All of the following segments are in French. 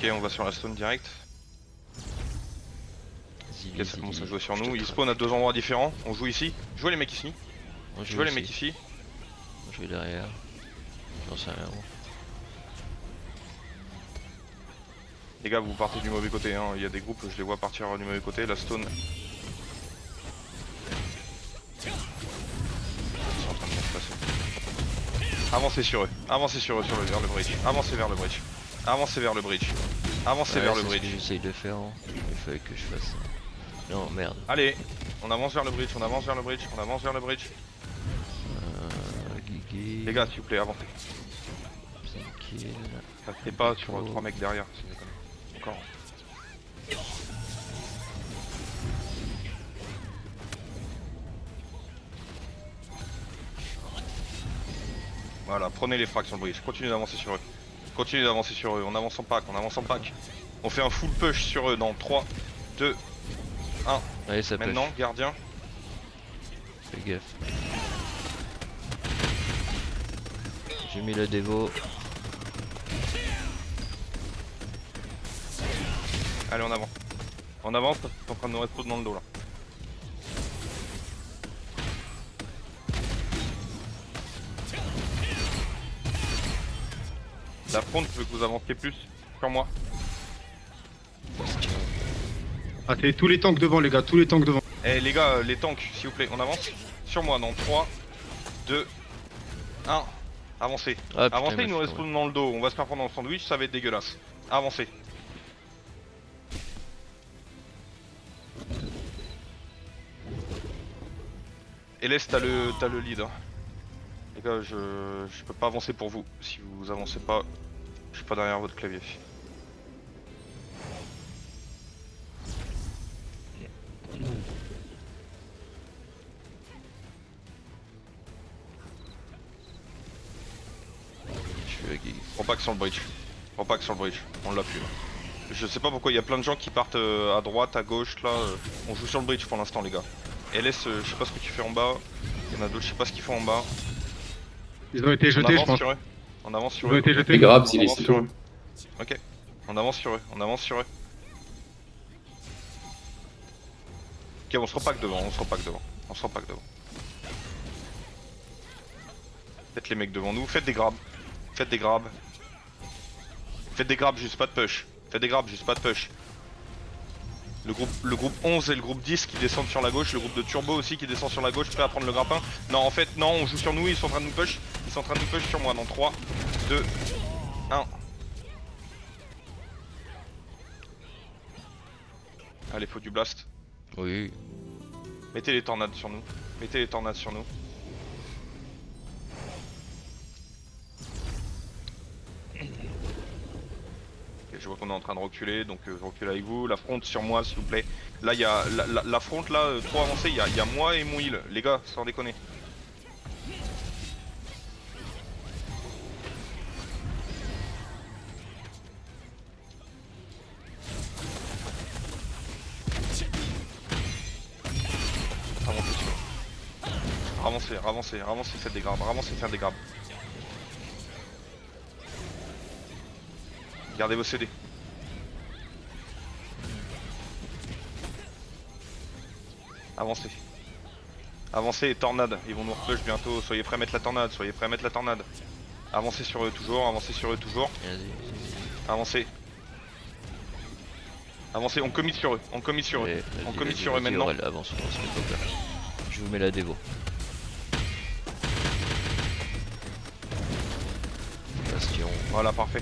Ok, on va sur la stone direct. Ok, ça commence à jouer sur nous. Ils spawn à deux endroits différents. On joue ici. Jouez les mecs ici. Jouez les mecs ici. Je vais derrière. J'en sais rien. Les gars, vous partez du mauvais côté. Hein. Il y a des groupes, je les vois partir du mauvais côté. La stone. Ils sont en train de se passer. Avancez sur eux. Avancez sur eux vers le bridge. Avancez vers le bridge. Avancez vers le bridge. Avancez vers le bridge. C'est ce que j'essaye de faire. Hein. Il fallait que je fasse ça. Non, merde. Allez, on avance vers le bridge, on avance vers le bridge, on avance vers le bridge. Guigui. Les gars, s'il vous plaît, avancez. 5 kills. Restez pas sur 3 mecs derrière, si vous déconnez. Encore. Voilà, prenez les frags sur le bridge, continuez d'avancer sur eux. Continuez d'avancer sur eux, on avance en pack, on avance en pack. On fait un full push sur eux dans 3, 2, 1. Allez, ça Maintenant, push. gardien. Fais gaffe. J'ai mis le dévo. Allez, on avance. On avance parce qu'ils sont en train de nous respawn dans le dos là. La fronte veut que vous avanciez plus sur moi. Ah, c'est tous les tanks devant, les gars, tous les tanks devant. Eh les gars, les tanks, s'il vous plaît, on avance. Sur moi dans 3, 2, 1. Avancez. Ah, putain, Avancez, il ils nous m'a fait respawn dans le dos. On va se faire prendre dans le sandwich, ça va être dégueulasse. Avancez. Et laisse, t'as le lead. Hein. Les gars, je peux pas avancer pour vous. Si vous avancez pas, je suis pas derrière votre clavier. Je suis à Guigui. Prends pas que sur le bridge. Prends pas que sur le bridge. On l'a plus. Là. Je sais pas pourquoi il y a plein de gens qui partent à droite, à gauche là. On joue sur le bridge pour l'instant les gars. LS, je sais pas ce que tu fais en bas. Il y en a d'autres, je sais pas ce qu'ils font en bas. Ils ont été On jetés, je avance pense. sur eux. On avance sur Ils ont eux. été jetés. Les grabs, On il est avance ici. sur eux. Ok. On avance sur eux. On avance sur eux. Ok, on se repack devant. On se repack devant. On se repack devant. Faites les mecs devant nous. Faites des grabs. Faites des grabs. Faites des grabs, juste pas de push. Faites des grabs, juste pas de push. Le groupe 11 et le groupe 10 qui descendent sur la gauche, le groupe de turbo aussi qui descend sur la gauche, prêt à prendre le grappin. Non, en fait, non, on joue sur nous, ils sont en train de nous push. Ils sont en train de nous push sur moi dans 3, 2, 1. Allez, faut du blast. Oui. Mettez les tornades sur nous. Mettez les tornades sur nous. Ok, je vois qu'on est en train de reculer, donc je recule avec vous. La fronte sur moi, s'il vous plaît. Là, il y a la fronte, là, trop avancée. Il y a moi et mon heal. Les gars, sans déconner. Avancez sur eux. Avancez, avancez, avancez, faites des grabs. Avancez, faites des grabs. Gardez vos CD. Avancez. Avancez et tornade. Ils vont nous repush bientôt. Soyez prêts à mettre la tornade. Soyez prêts à mettre la tornade. Avancez sur eux toujours. Avancez sur eux toujours. Vas-y. Avancez. Avancez. On commit sur eux. On commit sur eux. Allez, On vas-y, commit vas-y, sur eux vas-y, maintenant. Aurel, avance, on se met au plat. Je vous mets la dévo. Bastion. Voilà, parfait.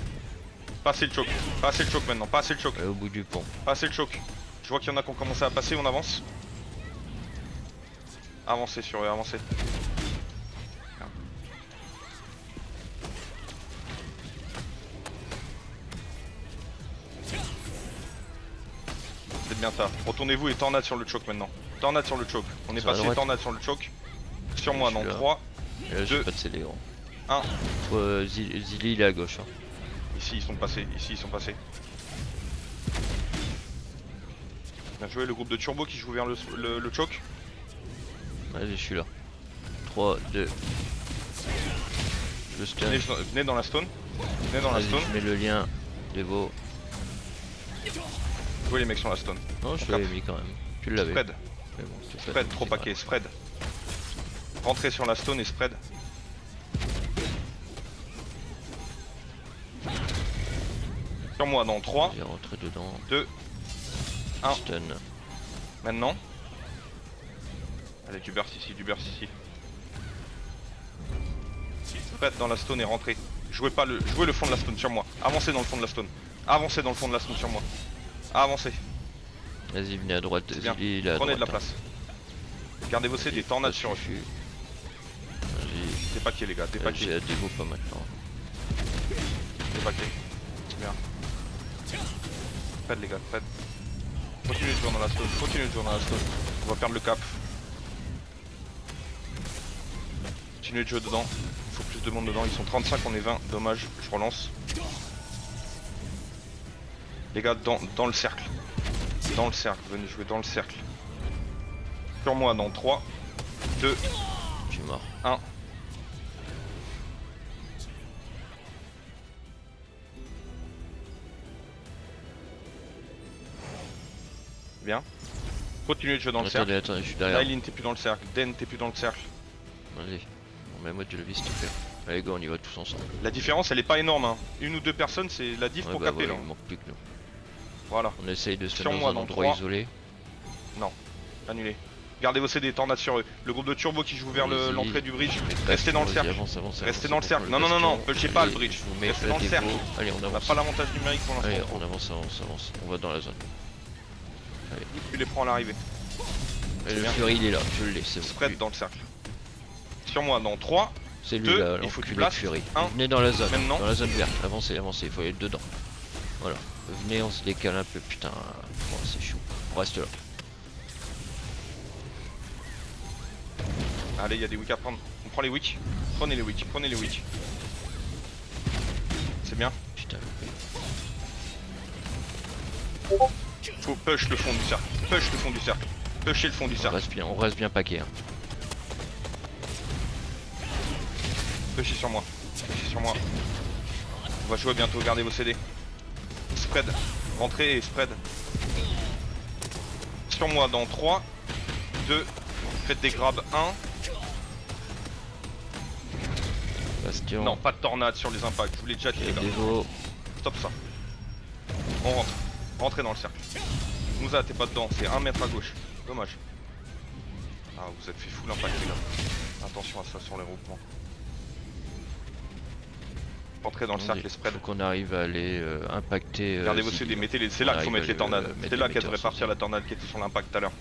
Passez le choke. Passez le choke maintenant. Passez le choke. Au bout du pont. Passez le choke. Je vois qu'il y en a qui ont commencé à passer. On avance. Avancez sur eux. Avancez. C'est bien ça. Retournez-vous et tornade sur le choke maintenant. Tornade sur le choke. On est Sur la passé droite. tornade sur le choke. Sur moi Je dans suis là. 3. Et là, j'ai Deux. pas de CD gros. 1. Zilly il est à gauche. Hein. Ici ils sont passés. Ici ils sont passés. Bien joué le groupe de turbo qui joue vers le choke. Allez, je suis là. 3, 2. Je stun. Venez dans la stone. Venez dans la Vas-y, stone. je mets le lien. Dévo. Jouez les mecs sur la stone. Non, je On l'avais capte. mis quand même. Tu l'avais. Spread, Mais bon, c'est pas spread, tout, trop c'est paquet, vrai. spread. Rentrez sur la stone et spread. Sur moi dans 3, J'ai rentré dedans. 2, 1. Stun. Maintenant. Allez, du burst ici, du burst ici. Spread dans la stone et rentrez. Jouez le fond de la stone sur moi. Avancez dans le fond de la stone. Avancez dans le fond de la stone sur moi. Avancez. Vas-y, venez à droite. C'est bien. Il est à Prenez droite, de la hein. place. Gardez vos CD, tornade sur eux. Vas-y. Dépaquez les gars, J'ai dépaquez. à dégo pas maintenant. Dépaquez. C'est bien. Faites les gars, faites. Continuez de jouer dans la stone, continuez de jouer dans la stone. On va perdre le cap. Continuez de jouer dedans. Il faut plus de monde dedans. Ils sont 35, on est 20. Dommage, je relance. Les gars, dans le cercle. Dans le cercle, venez jouer dans le cercle. Sur moi dans 3, 2, Je suis mort. 1. Bien. Continuez de jouer dans le cercle. Attendez, je suis derrière. Nylin, t'es plus dans le cercle. Den, t'es plus dans le cercle. Vas-y. On met moi de levier s'il te plaît. Allez, go, on y va tous ensemble. La différence, elle est pas énorme. Hein. Une ou deux personnes, c'est la diff Ouais, pour bah, caper ouais, là. il manque plus que nous. Voilà, On essaye de se Sur mettre moi, dans un dans endroit 3. isolé. annulé. Gardez vos CD, tornade sur eux. Le groupe de turbo qui joue vers Vas-y. l'entrée du bridge. Bref, Restez dans le vas-y, cercle. avance, avance, Restez avance, dans le avance, cercle. on Non, le non, non, non, bastion. j'ai pas le Allez, bridge. je vous mets Restez la dans le dévo. cercle. Allez, on On n'a avance. pas l'avantage numérique pour Allez, l'instant. on avance, avance, avance. On va dans la zone. Tu les prends à l'arrivée. Et le bien. Fury il est là, je l'ai, c'est bon. Spread Lui. dans le cercle. Sur moi dans 3. C'est lui deux, là, il faut que tu l'enculé de blastes. Fury. Un. Venez dans la zone, Maintenant. dans la zone verte. Avancez, avancez, il faut aller dedans. Voilà. Venez, on se décale un peu, putain. Bon, c'est chaud. On reste là. Allez, il y a des wicks à prendre. On prend les wicks. Prenez les wicks, prenez les wicks. C'est bien. Putain. Faut push le fond du cercle. Push le fond du cercle. Pusher le fond du cercle. On reste bien paquet. Hein. Pushy sur moi. Pushy sur moi. On va jouer bientôt, gardez vos CD. Spread. Rentrez et spread. Sur moi dans 3, 2, faites des grabs 1. Bastion. Non, pas de tornade sur les impacts, je vous l'ai déjà dit les gars. Dévo. Stop ça. On rentre. Rentrez dans le cercle. Moussa, t'es pas dedans, c'est 1 mètre à gauche. Dommage. Ah, vous êtes fait full impact les gars. Attention à ça sur les regroupements. Rentrez dans le cercle et spread. Faut qu'on arrive à aller impacter. Gardez vos Ziggy. CD, mettez les. C'est là qu'il faut arrive mettre à les le- tornades. mettre C'était les là qu'elle metteurs devrait sur partir Ziggy. la tornade qui était sur l'impact tout à l'heure.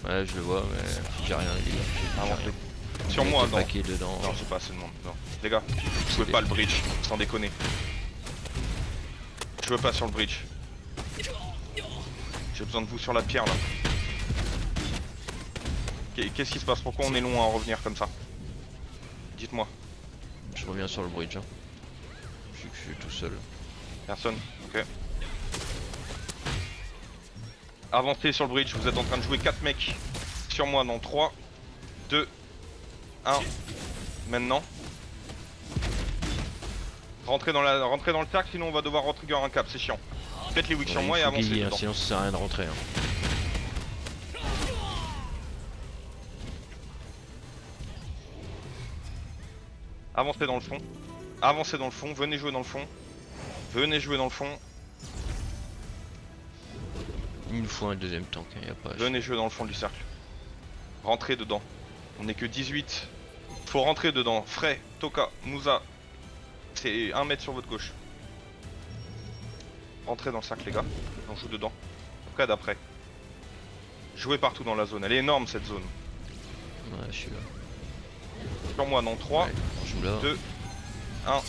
Ouais, je le vois, mais j'ai rien, les gars. J'ai Avancez. rien. Sur Il y a moi, deux non. paquets dedans. Non, j'ai pas assez de monde. Non. Les gars, je veux des- pas le bridge, sans déconner. Je veux pas sur le bridge. J'ai besoin de vous sur la pierre là. Qu'est-ce qui se passe? Pourquoi on est long à en revenir comme ça? Dites-moi. Je reviens sur le bridge. Hein. Je suis tout seul. Personne? Ok. Avancez sur le bridge, vous êtes en train de jouer 4 mecs sur moi dans 3, 2, 1. Maintenant. Rentrez dans le cercle, sinon on va devoir retrigger un cap, c'est chiant. Faites les wicks sur Ouais, moi il et faut avancez guiller, hein, dedans. sinon ça sert à rien de rentrer. Hein. Avancez dans le fond. Avancez dans le fond, venez jouer dans le fond. Venez jouer dans le fond. Il nous faut un deuxième tank, hein, y a pas. Venez jouer dans le fond du cercle. Rentrez dedans. On n'est que 18. Faut rentrer dedans. Frey, Toka, Moussa. C'est 1 mètre sur votre gauche. Rentrez dans le cercle les gars. On joue dedans. Après d'après. Jouez partout dans la zone. Elle est énorme cette zone. Ouais, je suis là. Sur moi dans 3, Ouais, on joue là. 2, 1.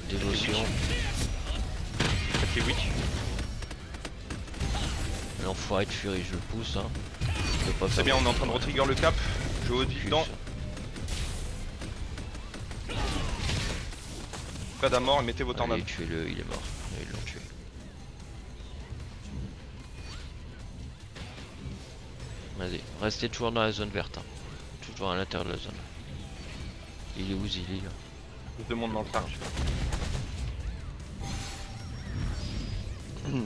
Dévotion. Faites les wicks. L'enfoiré de Fury, je le pousse. Hein. Je peux pas C'est faire bien, on est en autre train de chose. retrigger le cap. Jouez au Cul, dedans. ça. Pas à mort et mettez vos Allez, tornades. tuez-le, il est mort. Ils l'ont tué. Vas-y, restez toujours dans la zone verte. Hein. toujours à l'intérieur de la zone. Il est où Zilly là? Plus de monde dans le cercle. Ouais,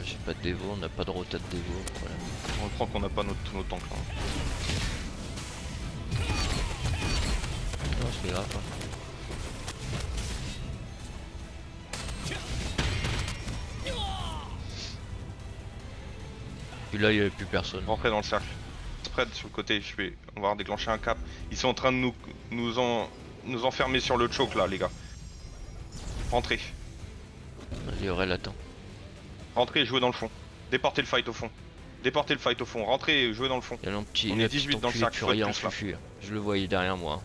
j'ai pas de dévo, on n'a pas de rota de dévo. Voilà. On croit qu'on n'a pas tous nos tanks là. Non, c'est grave. Hein. Puis là, il n'y avait plus personne. Rentrez dans le cercle. Spread sur le côté, on va déclencher un cap. Ils sont en train de nous enfermer sur le choke là, les gars. Rentrez. Vas-y, Aurel, attends. Rentrez et jouez dans le fond. Déportez le fight au fond. Déportez le fight au fond. Rentrez et jouez dans le fond. Il y a un petit. On le est petit 18 dans le enculé cercle, de faut être Furia en plus là. fufu. Je le voyais derrière moi.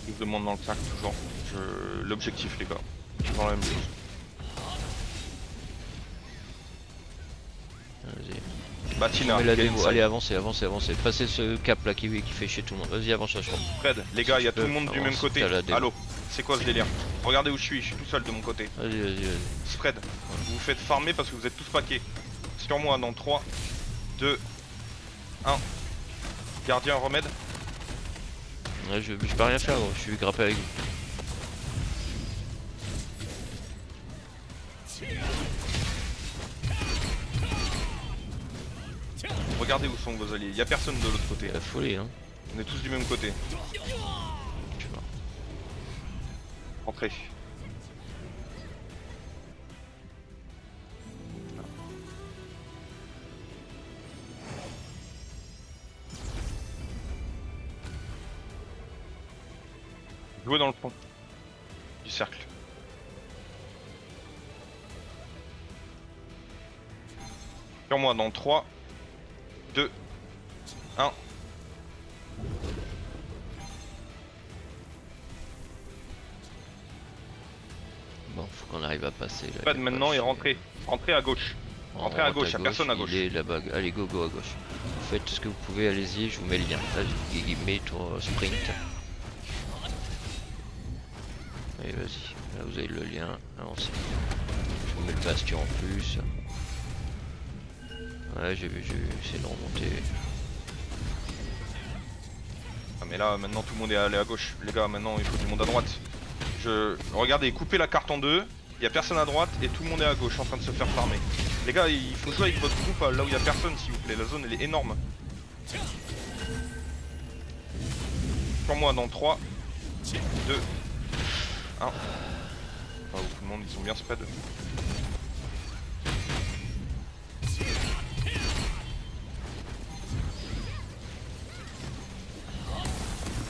Plus de monde dans le cercle toujours. L'objectif les gars. Toujours la même chose. Vas-y. Batina, Mais la get dévo. inside. Allez, avancez, avancez, avancez. Passez ce cap là qui fait chier tout le monde. Vas-y, avance, je crois. Fred, les gars, il y a tout le monde du Avance, même côté. t'as la démo. Allô, c'est quoi ce délire? Regardez où je suis tout seul de mon côté. Vas-y, vas-y, vas-y. Spread, vous vous faites farmer parce que vous êtes tous paquets. Sur moi dans 3, 2, 1. Gardien, remède. Ouais, je peux rien faire, gros. Je suis grappé avec vous. Regardez où sont vos alliés, il y a personne de l'autre côté. La folie, hein. On est tous du même côté. Tu vois. Rentrez. Jouez dans le fond du cercle. Sur moi dans 3, 2, 1. Bon, faut qu'on arrive à passer. Là. Pas Y de a maintenant et chier. rentrez. Rentrez à gauche. On Rentrez à rentre gauche, y'a personne à gauche. Il est là-bas. Allez, go, go à gauche. Vous faites ce que vous pouvez, allez-y, je vous mets le lien. Vas-y, Guigui, mets ton sprint. Allez, vas-y. Là, vous avez le lien. Avancez. Je vous mets le bastion en plus. Ouais, j'ai vu, essayé de remonter. Ah mais là maintenant tout le monde est allé à gauche. Les gars, maintenant il faut du monde à droite. Regardez, coupez la carte en deux. Il y a personne à droite et tout le monde est à gauche en train de se faire farmer. Les gars, il faut jouer avec votre groupe là où il y a personne s'il vous plaît. La zone elle est énorme. Sur moi dans 3, 2, 1. Tout le monde, ils sont bien spread.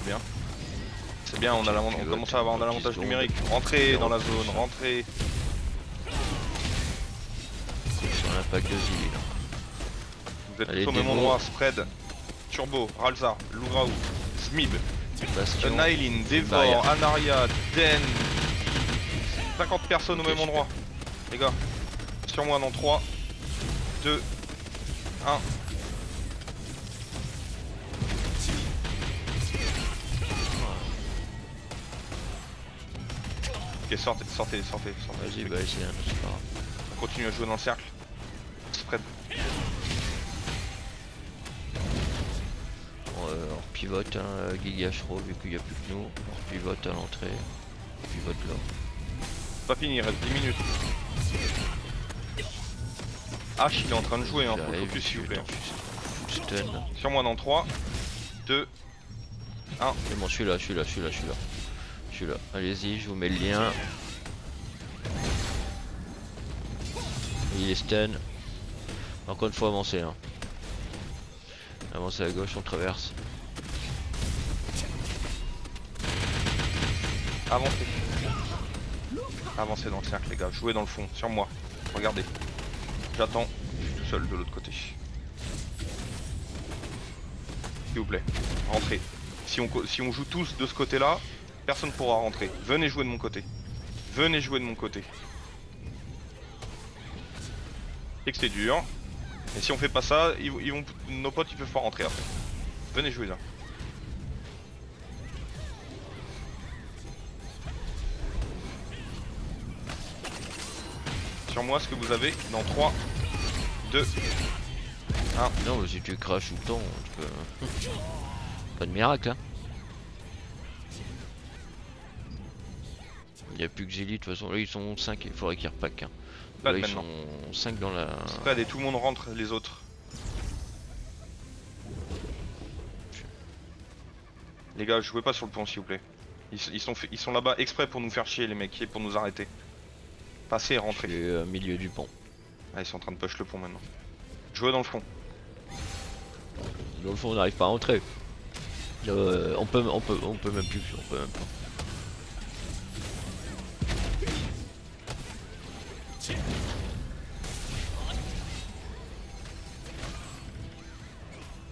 Bien. C'est bien, on commence à avoir l'avantage numérique. Rentrez dans la zone, rentrez. Sur l'impact de Zilly là. Vous êtes Allez, tous au même démo. endroit, Spread, Turbo, Ralza, Louraou, Smib, Bastion. Nailin, barrière. Devor, Anaria, Den. 50 personnes au Ok, même super. endroit. Les gars, sur moi dans 3, 2, 1. Ok, sortez. Vas-y, bah essaye, hein, c'est pas grave. On continue à jouer dans le cercle. Spread. Bon, on repivote, hein, Gigashro, vu qu'il n'y a plus que nous. On repivote à l'entrée. On pivote là. Pas fini, il reste 10 minutes. H il est en train de jouer, hein, faut le J'arrive, focus s'il vous plaît. Full stun. Sur moi dans 3, 2, 1. C'est bon, je suis là. Je suis là. Allez-y, je vous mets le lien. Il est stun. Encore une fois, avancez. Hein. Avancez à gauche, on traverse. Avancez. Avancez dans le cercle les gars, jouez dans le fond, sur moi. Regardez. J'attends, je suis tout seul de l'autre côté. S'il vous plaît, rentrez. Si on joue tous de ce côté-là, personne pourra rentrer. Venez jouer de mon côté. Venez jouer de mon côté. Et que c'est dur. Et si on fait pas ça, nos potes ils peuvent pas rentrer après. Venez jouer là. Sur moi ce que vous avez dans 3, 2, 1. Non, mais si tu craches tout le temps, tu peux. Pas de miracle, hein. Il n'y a plus que Zélie, de toute façon. Là, ils sont 5, il faudrait qu'ils repackent. Hein. Pas Là, de ils maintenant. sont 5 dans la. Spread et tout le monde rentre, les autres. Les gars, jouez pas sur le pont s'il vous plaît. Ils sont là-bas exprès pour nous faire chier les mecs et pour nous arrêter. Passez et Je rentrez. suis au milieu du pont. Ah, ils sont en train de push le pont maintenant. Jouez dans le front. Dans le fond, on n'arrive pas à rentrer. On peut même plus. On peut même pas.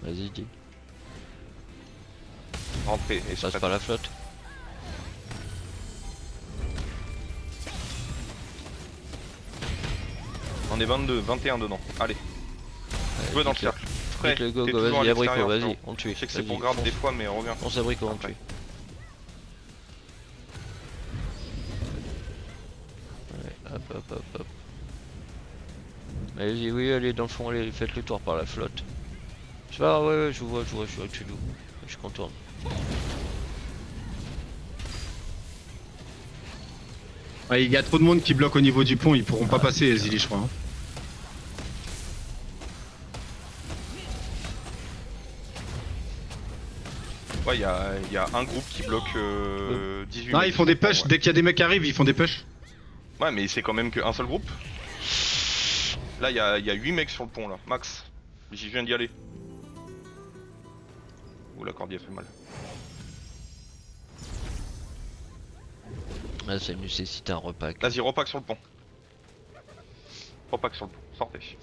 Vas-y, dis. Rentrez et Passe spread. par la flotte. On est 22, 21 dedans. Allez, jouez dans le cercle. Prêt, Vite, go, t'es go, toujours à vas-y, abrico, l'extérieur, vas-y, frérot. on le tue. Je sais que c'est Vas-y, pour grave fonce. des fois, mais reviens. On s'abrico, on le Après. tue. Ouais, hop, hop, hop, hop. Allez-y, oui, allez dans le fond, allez, faites le tour par la flotte. Je sais pas, ouais, je vous vois, je suis au-dessus de vous. Je contourne. Ah, il y a trop de monde qui bloque au niveau du pont, ils pourront pas passer, Zili, je crois. Hein. Ouais, il y a un groupe qui bloque 18 Ah, mecs ils font des sur le push, pont, dès qu'il y a des mecs qui arrivent, ils font des push. ouais, mais c'est quand même qu'un seul groupe. Là, il y a 8 mecs sur le pont, là, max. J'y viens d'y aller. Ouh, la corde y a fait mal. Ah, ça nécessite un repack. Vas-y, repack sur le pont. Repack sur le pont, sortez.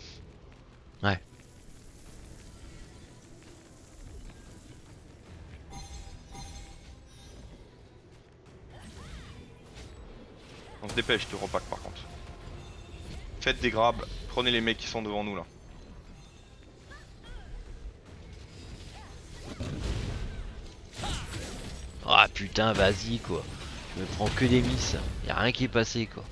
Ouais. On se dépêche de repack par contre. Faites des grabs, prenez les mecs qui sont devant nous là. Ah putain, vas-y quoi. Je me prends que des miss. Y'a rien qui est passé quoi.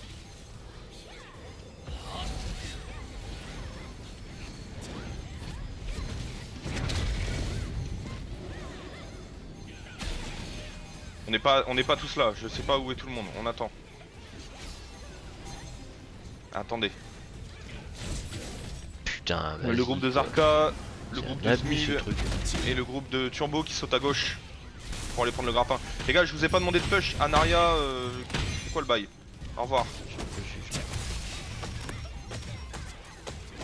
On n'est pas tous là, je sais pas où est tout le monde, on attend. Attendez. Putain, vas-y. Le groupe de Zarka, le C'est groupe un de abus, ce Smil truc. et le groupe de Turbo qui saute à gauche pour aller prendre le grappin. Les gars, je vous ai pas demandé de push, Anaria, c'est quoi le bail? Au revoir.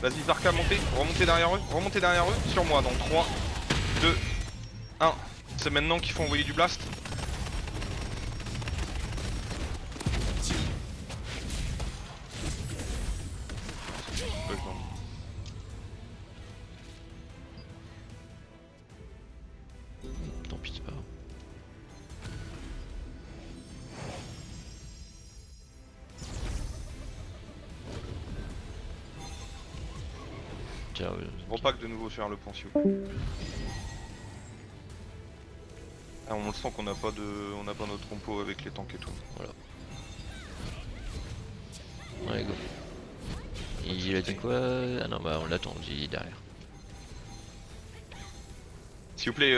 Vas-y Zarka, montez, remontez derrière eux, sur moi dans 3, 2, 1. C'est maintenant qu'il faut envoyer du blast. Tant pis, c'est pas grave. Tiens, Repack de nouveau sur le pont s'il vous plaît. Ah, on le sent qu'on n'a pas notre compo avec les tanks et tout. ouais, go. Il a dit quoi? Ah non, bah on l'attend, il est derrière. S'il vous plaît,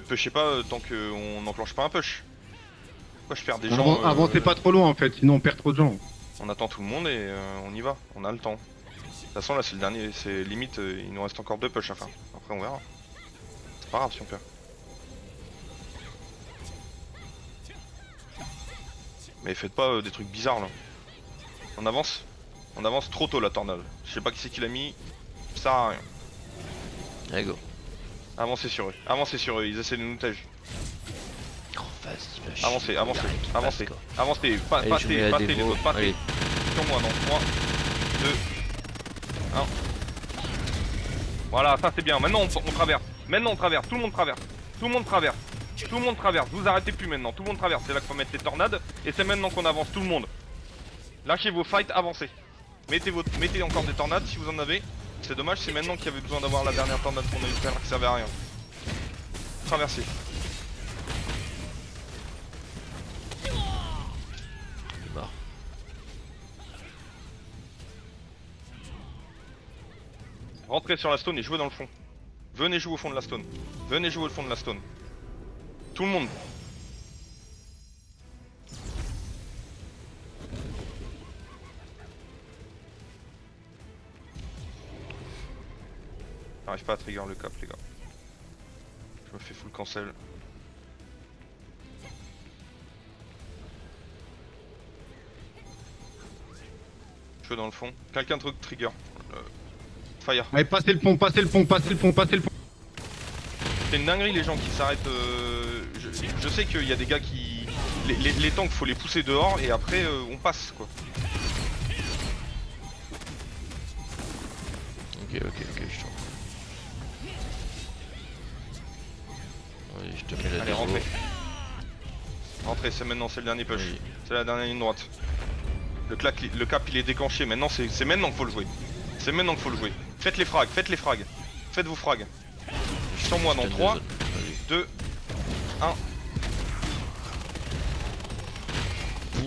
pushez pas tant qu'on n'enclenche pas un push. Pourquoi je perds des gens Avancez pas trop loin en fait, sinon on perd trop de gens. On attend tout le monde et on y va, on a le temps. De toute façon là c'est le dernier, c'est limite, il nous reste encore 2 push à faire. Après on verra. C'est pas grave si on perd. Mais faites pas des trucs bizarres là. On avance trop tôt la tornade. Je sais pas qui c'est qui l'a mis, ça sert à rien. Allez, go. Avancez sur eux, ils essaient de nous tège. Oh, vas-y, va chier. Avancez, Y a rien qui passe, avancez, quoi. avancez, Allez, je mets la passez les dévo. autres, passez. Allez. Sur moi dans 3, 2, 1. Voilà, ça c'est bien, maintenant on traverse. Maintenant on traverse, tout le monde traverse. Tout le monde traverse. Tout le monde traverse, vous arrêtez plus maintenant, tout le monde traverse, c'est là qu'il faut mettre les tornades, et c'est maintenant qu'on avance, tout le monde. Lâchez vos fights, avancez. Mettez encore des tornades si vous en avez. C'est dommage, c'est maintenant qu'il y avait besoin d'avoir la dernière tornade qu'on a eu tout à l'heure qui servait à rien. Traversez. Il est mort. Rentrez sur la stone et jouez dans le fond. Venez jouer au fond de la stone. Venez jouer au fond de la stone. Tout le monde. J'arrive pas à trigger le cap les gars. Je me fais full cancel. Je suis dans le fond. Quelqu'un de trigger. Fire. Allez, passez le pont, passez le pont, passez le pont, passez le pont. C'est une dinguerie les gens qui s'arrêtent. Je sais qu'il y a des gars qui. Les tanks faut les pousser dehors et après on passe quoi. Ok, je t'en. Oui, je te mets la Allez dévo. rentrez. Rentrez, c'est maintenant, c'est le dernier push. Oui. C'est la dernière ligne droite. Le cap il est déclenché, maintenant c'est maintenant qu'il faut le jouer. C'est maintenant qu'il faut le jouer. Faites les frags, faites les frags. Faites vos frags. Sur moi dans Stun de 3, zone. Vas-y. 2, 1.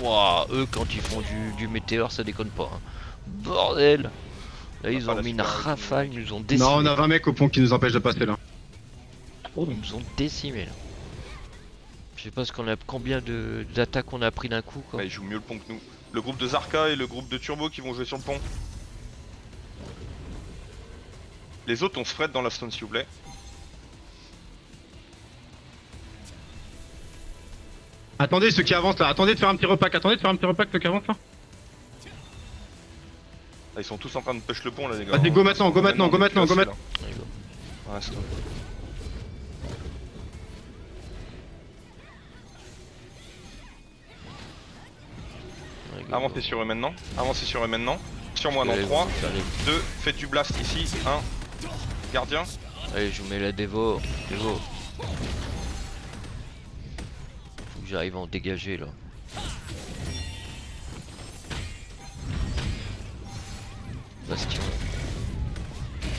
Ouah, eux quand ils font du météore ça déconne pas. Hein. Bordel. Là ils pas ont la mis une super rafale, ils nous ont décimé. Non, on a un mec au pont qui nous empêche de passer là. Ils nous ont décimé là. Je sais pas ce qu'on a, combien d'attaques on a pris d'un coup quoi. Bah, ils jouent mieux le pont que nous. Le groupe de Zarka et le groupe de Turbo qui vont jouer sur le pont. Les autres on se frette dans la stone s'il vous plaît. Attendez ceux qui avancent là, attendez de faire un petit repack, ceux qui avancent là. Là, ils sont tous en train de push le pont là les gars. Vas-y, go maintenant, go maintenant, go on est maintenant, plus go assez, maintenant. là. Allez, go. Ouais, stop. Allez, go, Avancez go. sur eux maintenant. Avancez sur eux maintenant. Sur moi dans Allez, 3, on va faire les- 2, faites du blast ici. 1, gardien. Allez, je vous mets la dévo. Dévo. Faut que j'arrive à en dégager là. Bastion.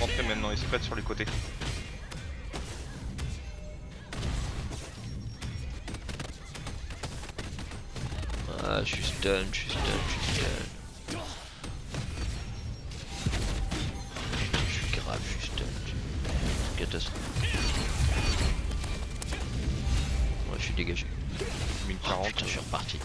Rentrez maintenant, ils se prêtent sur les côtés. Ah, je suis stun. Je suis grave, je suis stun. C'est catastrophe. Ouais, je suis dégagé. Oh, 1040. putain, je suis reparti.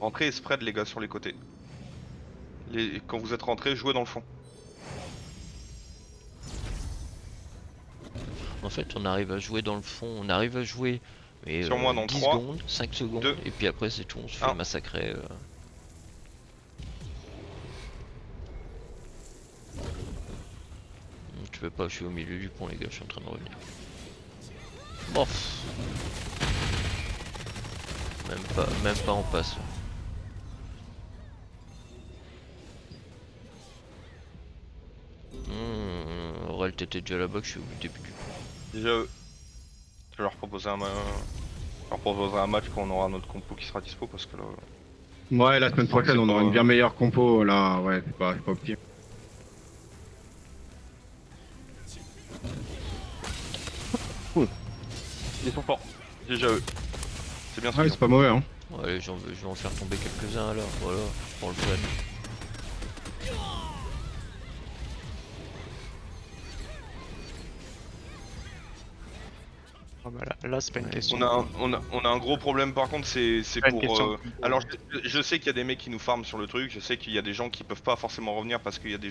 Rentrez et spread les gars sur les côtés. Quand vous êtes rentrés, jouez dans le fond. En fait, on arrive à jouer dans le fond, on arrive à jouer mais Sur moi dans 10 3, secondes, 5 secondes, 2, et puis après c'est tout, on se fait 1. massacrer. Je peux pas, je suis au milieu du pont les gars, je suis en train de revenir. Bof. Même pas en passe. Aurel, t'étais déjà là-bas, que je suis au début du pont. Déjà, je vais leur proposer un match quand on aura notre compo qui sera dispo parce que là. Ouais, la semaine prochaine on aura une bien meilleure compo là, ouais, c'est pas optique. Ils sont forts. Déjà eux. C'est bien ce Ouais, qu'ils c'est pas mauvais hein. Ouais, je vais en faire tomber quelques-uns alors, voilà, pour le fun. Ah bah là c'est pas une Ouais, question. On a un gros problème par contre, c'est Pas une pour. question. Alors je sais qu'il y a des mecs qui nous farment sur le truc, je sais qu'il y a des gens qui peuvent pas forcément revenir parce qu'il y a des